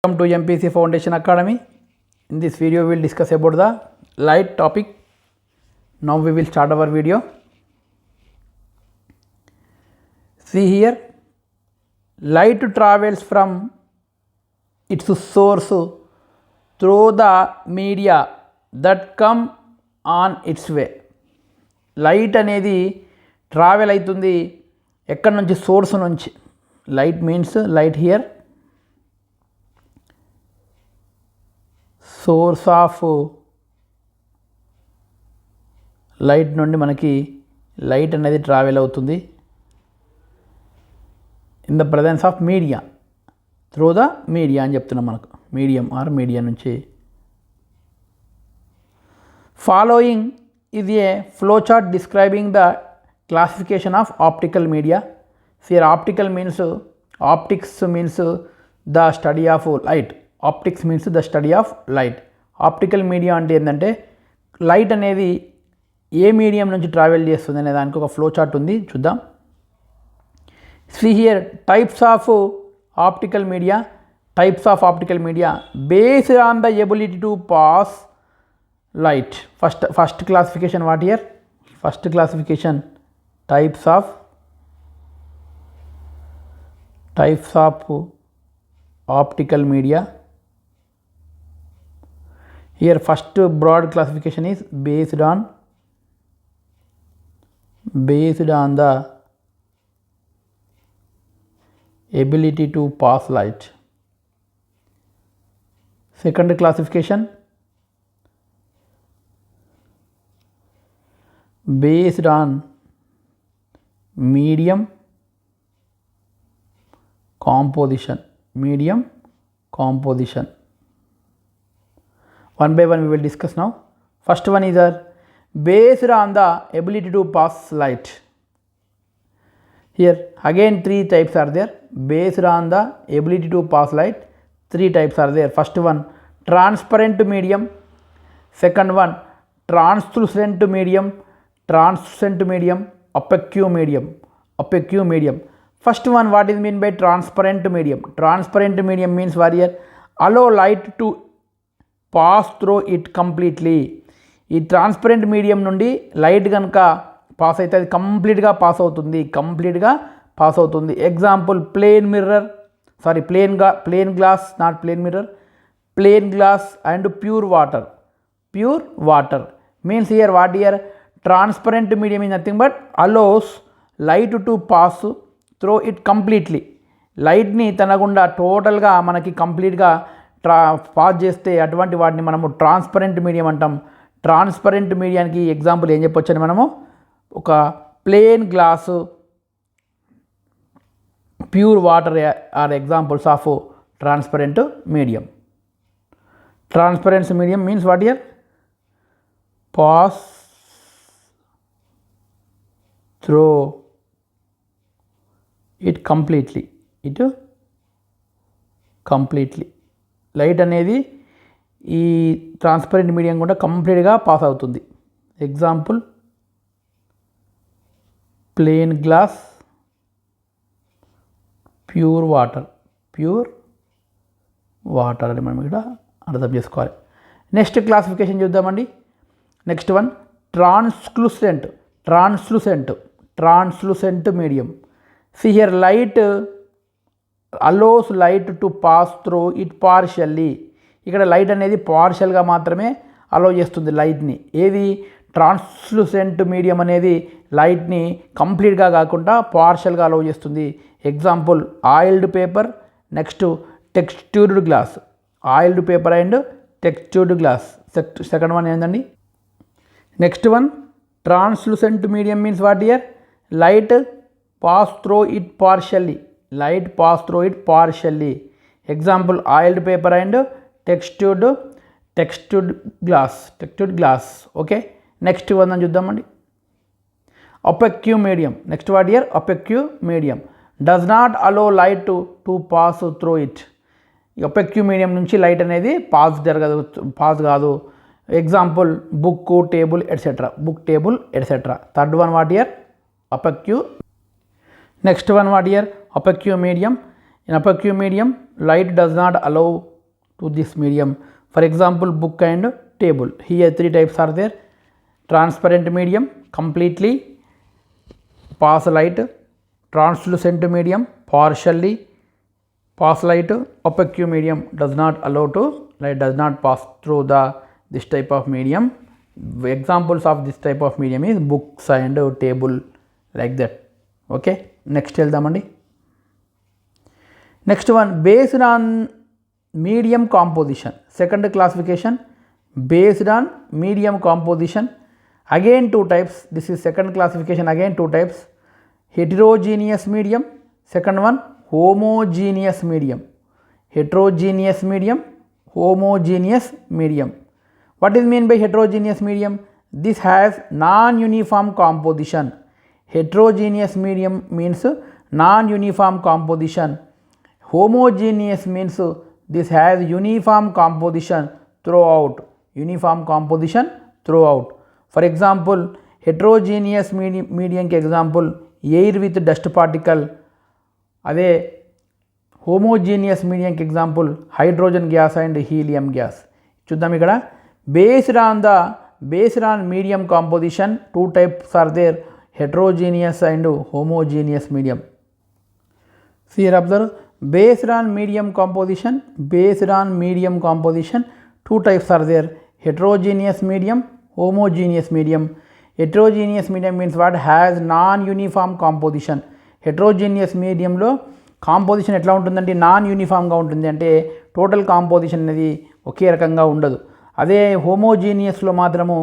Welcome to MPC Foundation Academy. In this video we will discuss about the light topic. Now we will start our video. See here, light travels from its source through the media that come on its way. Light అనేది travel అవుతుంది ఎక్కడి నుంచి, source నుంచి. Light means light here source of light నుండి మనకి light అనేది travel అవుతుంది in the presence of media, through the media అని చెప్తున్నాం మనకు. మీడియం ఆర్ మీడియా నుంచి. Following is a flowchart describing the classification of optical media. Here optical means, optics means the study of light. Optics means the study of light. Optical media అంటే ఏంటంటే light అనేది ఏ medium నుంచి travel చేస్తుంది అనే దానికి ఒక flow chart ఉంది, చూద్దాం. See here, types of optical media. Types of optical media based on the ability to pass light. First classification, what here? First classification, types of optical media. Here first broad classification is based on the ability to pass light. Second classification, based on medium composition. One by one we will discuss now. First one is based on the ability to pass light. Here again three types are there. Based on the ability to pass light, three types are there. First one, transparent medium. Second one, translucent medium, opaque medium. First one, what is mean by transparent medium? Transparent medium means what here? Allow light to pass through it completely. ఈ transparent medium నుండి light కనుక pass అయితే అది కంప్లీట్గా pass అవుతుంది. Example plane glass, not plane mirror, plane glass and pure water means here what here? Transparent medium is nothing but allows light to pass through it completely. లైట్ని తన గుండా టోటల్గా మనకి కంప్లీట్గా పాస్ చేస్తే అటువంటి వాటిని మనము ట్రాన్స్పరెంట్ మీడియం అంటాం. ట్రాన్స్పరెంట్ మీడియానికి ఎగ్జాంపుల్ ఏం చెప్పొచ్చని మనము, ఒక plane glass, pure water are examples of transparent medium. Transparent medium means what here? Pass through it completely. Light అనేది ఈ ట్రాన్స్పరెంట్ మీడియం కూడా కంప్లీట్గా పాస్ అవుతుంది. Example plane glass, pure water అని మనం ఇక్కడ అర్థం చేసుకోవాలి. నెక్స్ట్ క్లాసిఫికేషన్ చూద్దామండి. Next one, translucent medium. See here, light allows light to pass through it partially. ఇక్కడ లైట్ అనేది పార్షియల్గా మాత్రమే అలో చేస్తుంది లైట్ని. ఏది? ట్రాన్స్లూసెంట్ మీడియం అనేది లైట్ని కంప్లీట్గా కాకుండా పార్షియల్గా అలో చేస్తుంది. Example oiled paper, next textured glass. Oiled paper and textured glass. Second one ఏంటండి? Next one, translucent medium means what here? Light pass through it partially. Example oiled paper and textured glass. Okay, next one చూద్దామండి. Opaque medium. Next what here? Opaque medium does not allow light to pass through it. opaque medium నుంచి light అనేది pass కాదు. Example book, table, etc. Third one what here? Opaque. Next one what here? Opaque medium. In opaque medium, light does not allow to this medium. For example, book and table. Here 3 types are there: transparent medium, completely pass light; translucent medium, partially pass light; opaque medium, does not allow to light, does not pass through this type of medium. Examples of this type of medium is books and table, like that. Okay, next వెళ్దామండి. Next one, based on medium composition. Second classification, based on medium composition. Again 2 types. This is second classification, again 2 types: heterogeneous medium. Second one, homogeneous medium. Heterogeneous medium, homogeneous medium. What is mean by heterogeneous medium? This has non-uniform composition. Heterogeneous medium means non-uniform composition. Homogeneous means this has uniform composition throughout. Uniform composition throughout. For example, heterogeneous medium के example air with dust particle. అదే homogeneous medium के example hydrogen gas and helium gas. చూద్దాం ఇక్కడ. Based on medium composition, 2 types are there: heterogeneous and homogeneous medium. See here, observe. Based on medium composition, 2 types are there: heterogeneous medium, homogeneous medium. Heterogeneous medium means what? Has non-uniform composition. Heterogeneous medium లో composition ఎట్లా ఉంటుందంటే non యూనిఫామ్గా ఉంటుంది, అంటే total composition అనేది ఒకే రకంగా ఉండదు. అదే హోమోజీనియస్లో మాత్రము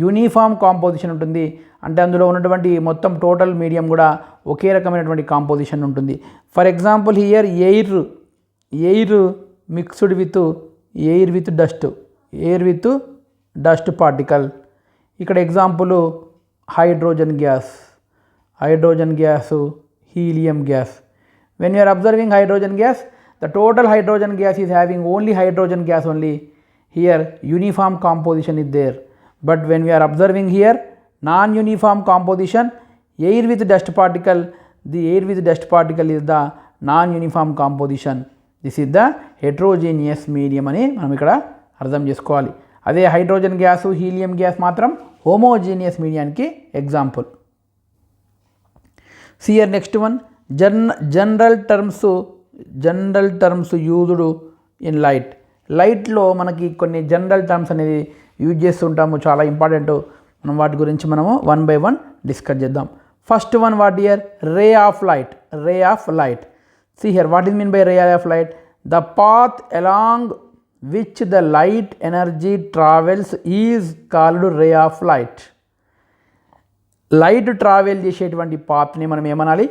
యూనిఫామ్ కాంపోజిషన్ ఉంటుంది, అంటే అందులో ఉన్నటువంటి మొత్తం టోటల్ మీడియం కూడా ఒకే రకమైనటువంటి కాంపోజిషన్ ఉంటుంది. For example here air mixed with air with dust particle. ఇక్కడ example hydrogen gas, helium gas. When you are observing hydrogen gas, the total hydrogen gas is having only hydrogen gas only. Here uniform composition is there. But when we are observing here non-uniform composition, air with dust particle, the air with dust particle is the non-uniform composition. This is the heterogeneous medium అని మనం ఇక్కడ అర్థం చేసుకోవాలి. అదే hydrogen gas, helium gas మాత్రం homogeneous మీడియానికి example. See here, next one, general terms used in light. లైట్లో మనకి కొన్ని జనరల్ టర్మ్స్ అనేది యూజ్ చేస్తుంటాము, చాలా ఇంపార్టెంట్. మనం వాటి గురించి మనము 1 by 1 డిస్కస్ చేద్దాం. First one, what here? Ray of light. See here, what is mean by ray of light? The path along which the light energy travels is called ray of light. Light travel చేసేటువంటి పాత్ని మనం ఏమనాలి?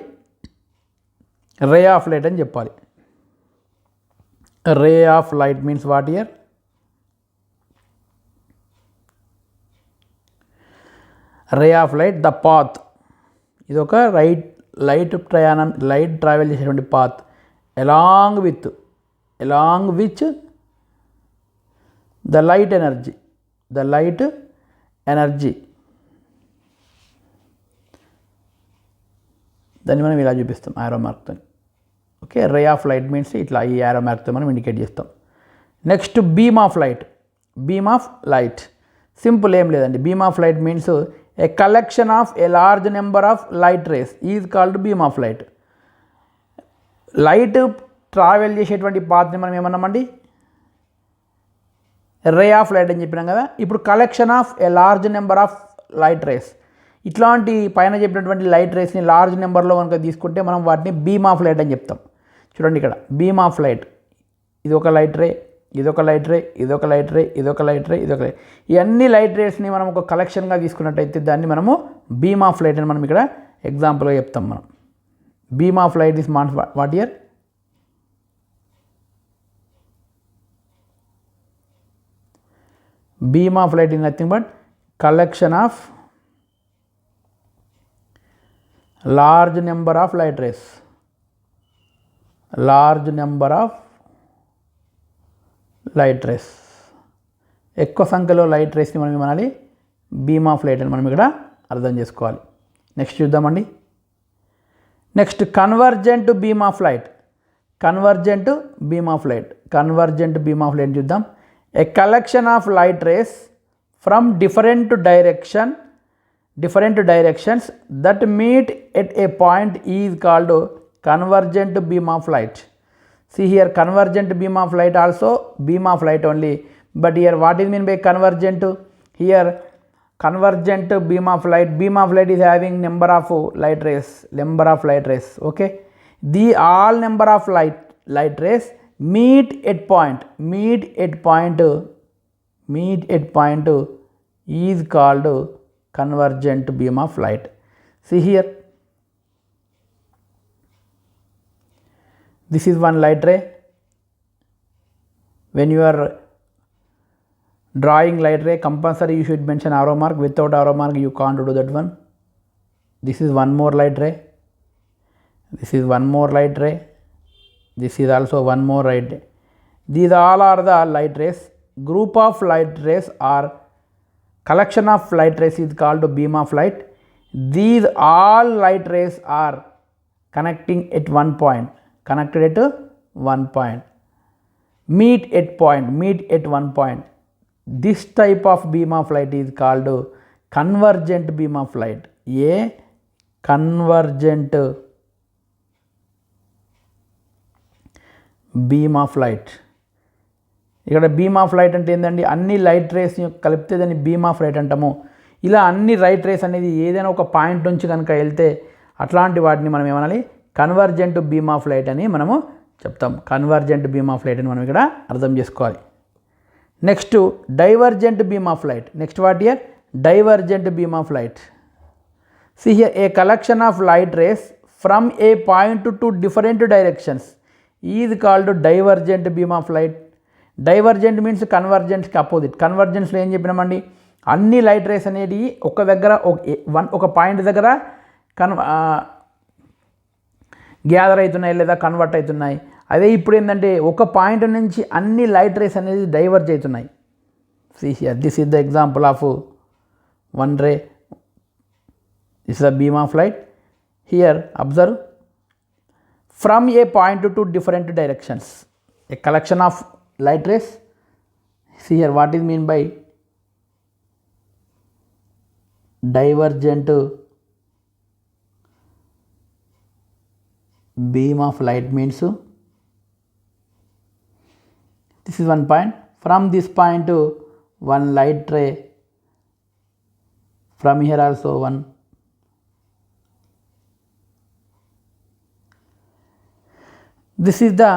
Ray of light అని చెప్పాలి. Ray of light means what here? Ray of light, the path, ఇది ఒక light travel చేసేటువంటి path along which the light energy, దాన్ని మనం ఇలా చూపిస్తాం యారో మార్క్తో. Okay, ray of light means ఇట్లా ఈ యారో మార్క్తో మనం ఇండికేట్ చేస్తాం. Next beam of light. Simple, ఏం లేదండి. Beam of light means a collection of a large number of light race is called beam of light. Light travel చేసేటువంటి పాత్ని మనం ఏమన్నామండి? రే ఆఫ్ లైట్ అని చెప్పినాం కదా. ఇప్పుడు collection of a large number of light race, ఇట్లాంటి పైన చెప్పినటువంటి లైట్ రేస్ని లార్జ్ నెంబర్లో కనుక తీసుకుంటే మనం వాటిని బీమ్ ఆఫ్ లైట్ అని చెప్తాం. చూడండి ఇక్కడ బీమ్ ఆఫ్ లైట్, ఇది ఒక లైట్ రే, ఇదొక లైట్ రే, ఇదొక లైట్ రే, ఇదొక లైట్ రే, ఇదొక లైట్. ఇవన్నీ లైట్ రేస్ని మనం ఒక కలెక్షన్గా తీసుకున్నట్టయితే దాన్ని మనము బీమ్ ఆఫ్ లైట్ అని మనం ఇక్కడ ఎగ్జాంపుల్గా చెప్తాం. మనం beam of light is means what here? beam of light is nothing but collection of large number of light rays, ఎక్కువ సంఖ్యలో లైట్ రేస్ని మనం ఏమనాలి? బీమ్ ఆఫ్ లైట్ అని మనం ఇక్కడ అర్థం చేసుకోవాలి. నెక్స్ట్ చూద్దామండి. Next convergent beam of light. Convergent beam of light చూద్దాం. A collection of light rays from different directions that meet at a point is called convergent beam of light. See here, convergent beam of light also beam of light only, but here what is mean by convergent? Here convergent beam of light is having number of light rays, okay. The all number of light rays meet at point is called convergent beam of light. See here, this is one light ray. When you are drawing light ray, compulsory you should mention arrow mark. Without arrow mark you can't do that one. This is one more light ray. This is one more light ray. This is also one more light ray. These all are the light rays. Group of light rays or collection of light rays is called beam of light. These all light rays are connected at one point, meet at one point. This type of beam of light is called convergent beam of light. A convergent beam of light. ఇక్కడ beam of light అంటే ఏంటండి, అన్ని light race కలిపితే దాన్ని beam of light అంటాము. ఇలా అన్ని light race అనేది ఏదైనా ఒక పాయింట్ నుంచి కనుక వెళ్తే అట్లాంటి వాటిని మనం ఏమనాలి, కన్వర్జెంట్ బీమ్ ఆఫ్ లైట్ అని మనము చెప్తాం. కన్వర్జెంట్ బీమ్ ఆఫ్ లైట్ అని మనం ఇక్కడ అర్థం చేసుకోవాలి. Next divergent beam of light. Next what here, divergent beam of light. See here, a collection of light rays from a point to different directions is called divergent beam of light. Divergent means కన్వర్జెంట్కి opposite. కన్వర్జెన్స్లో ఏం చెప్పినామండి, అన్ని light race అనేది ఒక దగ్గర ఒక point దగ్గర గ్యాదర్ అవుతున్నాయి లేదా కన్వర్ట్ అవుతున్నాయి. అదే ఇప్పుడు ఏంటంటే ఒక పాయింట్ నుంచి అన్ని లైట్ రేస్ అనేది డైవర్జ్ అవుతున్నాయి. See here, this is the example of one ray. This is a beam of light. Here observe, from a point to different directions, a collection of light rays. See here, what is mean by divergent beam of light means, this is one point, from this point to one light ray, from here also one. This is the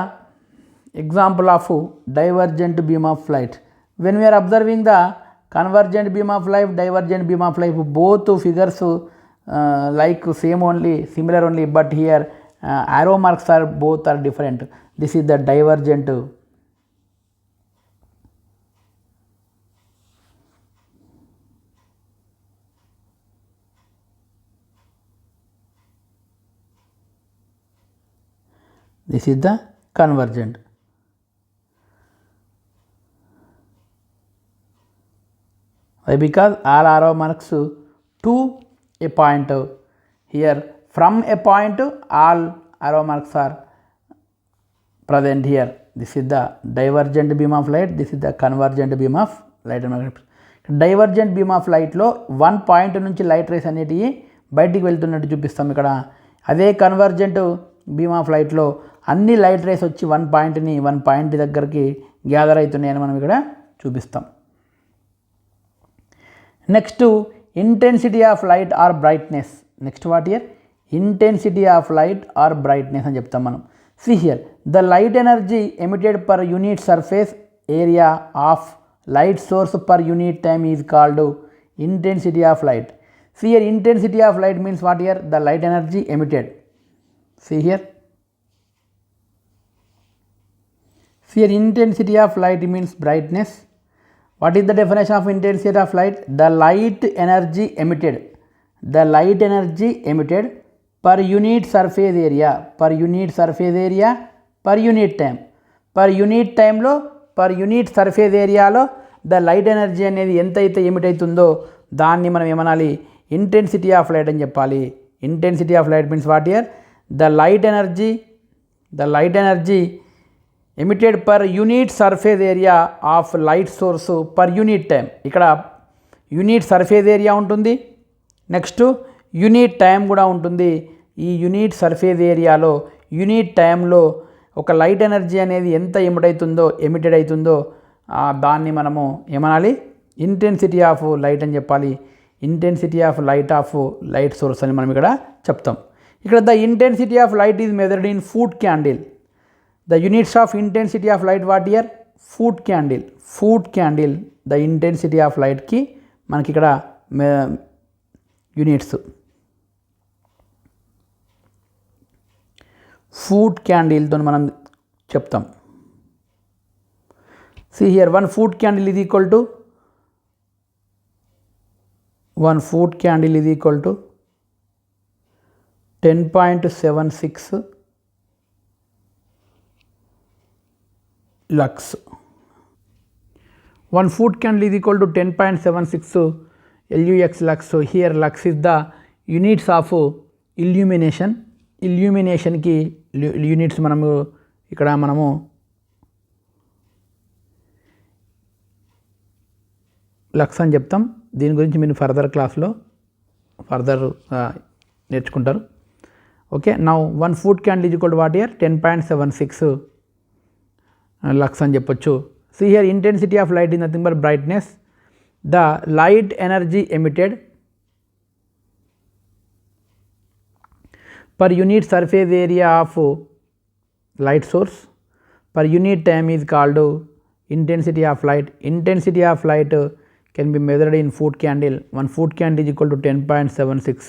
example of divergent beam of light. When we are observing the convergent beam of light, divergent beam of light, both figures like same only, similar only, but here arrow marks are both are different. This is the divergent. This is the convergent. Why? Because all arrow marks to a point. Here from a point all arrow marks are present here. This is the divergent beam of light. This is the convergent beam of light. Divergent beam of లైట్లో one point నుంచి light race అనేటివి బయటికి వెళ్తున్నట్టు చూపిస్తాం ఇక్కడ. అదే convergent beam of లైట్లో అన్ని లైట్ రేస్ వచ్చి వన్ పాయింట్ దగ్గరికి గ్యాదర్ అవుతున్నాయని మనం ఇక్కడ చూపిస్తాం. Next intensity of light or brightness. Next what here, intensity of light or brightness అని చెప్తాం మనం. See here, the light energy emitted per unit surface area of light source per unit time is called intensity of light. See here, intensity of light means what here, the light energy emitted. See here, intensity of light means brightness. What is the definition of intensity of light? The light energy emitted per unit surface area, per unit time. Per unit time లో per unit surface ఏరియాలో the light energy అనేది ఎంతైతే emit అవుతుందో దాన్ని మనం ఏమనాలి, intensity of light అని చెప్పాలి. Intensity of light means what here, the light energy emitted per unit surface area of light source per unit time. ఇక్కడ యూనిట్ సర్ఫేస్ ఏరియా ఉంటుంది, నెక్స్ట్ యూనిట్ టైం కూడా ఉంటుంది. ఈ యూనిట్ సర్ఫేస్ ఏరియాలో unit టైంలో ఒక లైట్ ఎనర్జీ అనేది ఎంత ఎమిటెడ్ అవుతుందో దాన్ని మనము ఏమనాలి, ఇంటెన్సిటీ ఆఫ్ లైట్ అని చెప్పాలి. ఇంటెన్సిటీ ఆఫ్ లైట్ సోర్స్ అని మనం ఇక్కడ చెప్తాం. ఇక్కడ the intensity of light is measured in foot candle. The units of intensity of light what here, foot candle. The intensity of లైట్కి మనకి ఇక్కడ యూనిట్స్ ఫుట్ క్యాండిల్తో మనం చెప్తాం. See here, 1 foot candle is equal to 10.76 lux. 1 foot candle is equal to 10.76 lux. So here lux is the units of illumination. Illuminationకి units మనము ఇక్కడ Lux అని చెప్తాం. దీని గురించి మీరు ఫర్దర్ క్లాస్లో నేర్చుకుంటారు. Okay, now 1 foot candle is equal to what here, 10.76 lux అని చెప్పొచ్చు. See here, intensity of light is nothing but brightness. The light energy emitted per unit surface area of light source per unit time is called intensity of light. Intensity of light can be measured in foot candle. 1 foot candle is equal to 10.76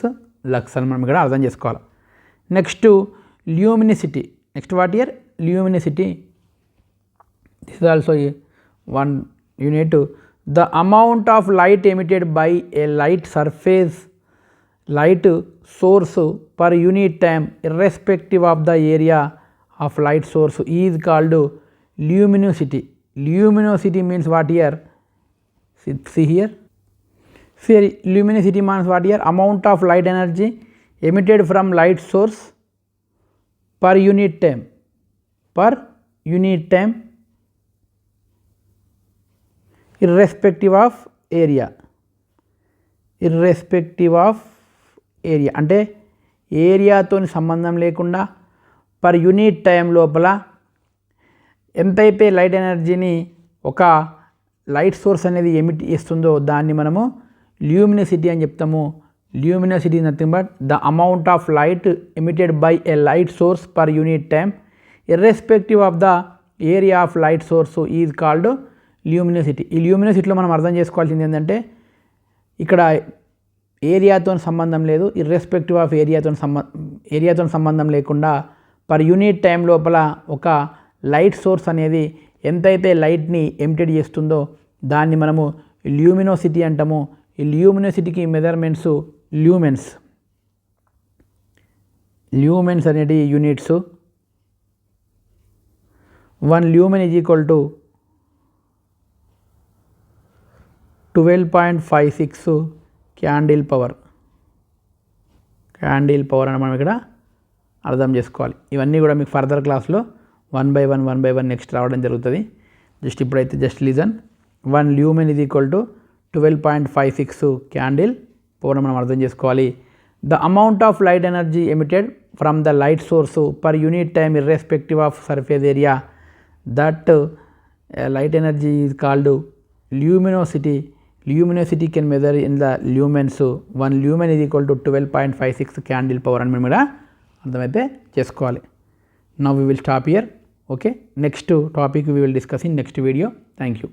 lux అని మనం ఇక్కడ అర్థం చేసుకోవాలి. Next luminosity. Next what here, luminosity. This is also 1 unit. The amount of light emitted by a light source per unit time irrespective of the area of light source is called luminosity. Luminosity means what here? See here. Luminosity means what here? Amount of light energy emitted from light source per unit time. Irrespective of area. అంటే ఏరియాతో సంబంధం లేకుండా per unit time లోపల ఎంతైతే light ఎనర్జీని ఒక light source అనేది emit చేస్తుందో దాన్ని మనము ల్యూమినసిటీ అని చెప్తాము. Luminosity nothing but the amount of light emitted by a light source per unit time irrespective of the area of light source is called luminosity. ఈ ల్యూమినసిటీలో మనం అర్థం చేసుకోవాల్సింది ఏంటంటే ఇక్కడ ఏరియాతో సంబంధం లేదు, ఇర్రెస్పెక్టివ్ ఆఫ్ ఏరియాతో సంబంధం లేకుండా పర్ యూనిట్ టైం లోపల ఒక లైట్ సోర్స్ అనేది ఎంతైతే లైట్ని ఎమిటెడ్ చేస్తుందో దాన్ని మనము ల్యూమినోసిటీ అంటాము. ఈ ల్యూమినోసిటీకి మెజర్మెంట్స్ ల్యూమెన్స్ అనేది units. 1 lumen is equal to 12.56 candle power అని మనం ఇక్కడ అర్థం చేసుకోవాలి. ఇవన్నీ కూడా మీకు ఫర్దర్ క్లాస్లో 1 by 1 నెక్స్ట్ రావడం జరుగుతుంది. జస్ట్ ఇప్పుడైతే just listen. 1 lumen is equal to 12.56 candle power మనం అర్థం చేసుకోవాలి. The amount of light energy emitted from the light source per unit time irrespective of surface area, that light energy is called luminosity. Luminosity can measure in the lumens. 1 lumen is equal to 12.56 candle power అని మనం అర్థమైతే చేసుకోవాలి. Now we will stop here. Okay, next topic we will discuss in next video. Thank you.